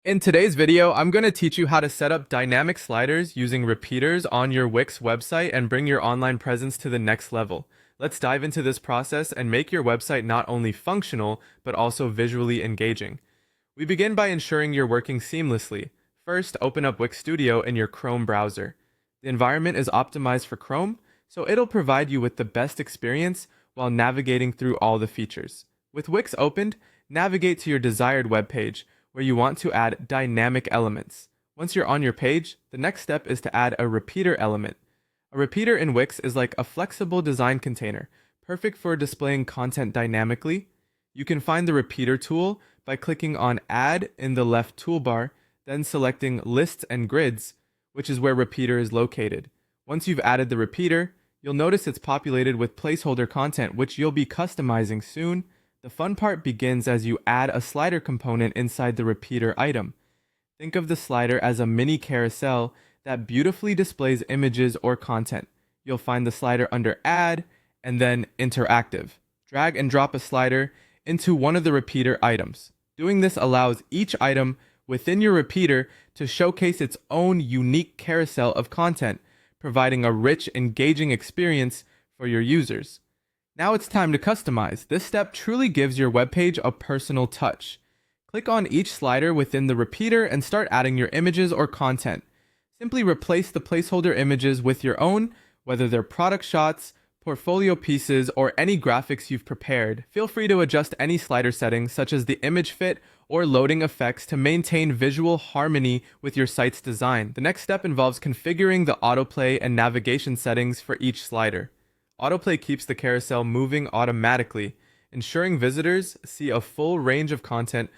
In today's video, I'm going to teach you how to set up dynamic sliders using repeaters on your Wix website and bring your online presence to the next level. Let's dive into this process and make your website not only functional, but also visually engaging. We begin by ensuring you're working seamlessly. First, open up Wix Studio in your Chrome browser. The environment is optimized for Chrome, so it'll provide you with the best experience while navigating through all the features. With Wix opened, navigate to your desired web page, where you want to add dynamic elements. Once you're on your page, the next step is to add a repeater element. A repeater in Wix is like a flexible design container, perfect for displaying content dynamically. You can find the repeater tool by clicking on Add in the left toolbar, then selecting Lists and Grids, which is where repeater is located. Once you've added the repeater, you'll notice it's populated with placeholder content, which you'll be customizing soon. The fun part begins as you add a slider component inside the repeater item. Think of the slider as a mini carousel that beautifully displays images or content. You'll find the slider under Add and then Interactive. Drag and drop a slider into one of the repeater items. Doing this allows each item within your repeater to showcase its own unique carousel of content, providing a rich, engaging experience for your users. Now it's time to customize. This step truly gives your webpage a personal touch. Click on each slider within the repeater and start adding your images or content. Simply replace the placeholder images with your own, whether they're product shots, portfolio pieces, or any graphics you've prepared. Feel free to adjust any slider settings, such as the image fit or loading effects, to maintain visual harmony with your site's design. The next step involves configuring the autoplay and navigation settings for each slider. Autoplay keeps the carousel moving automatically, ensuring visitors see a full range of content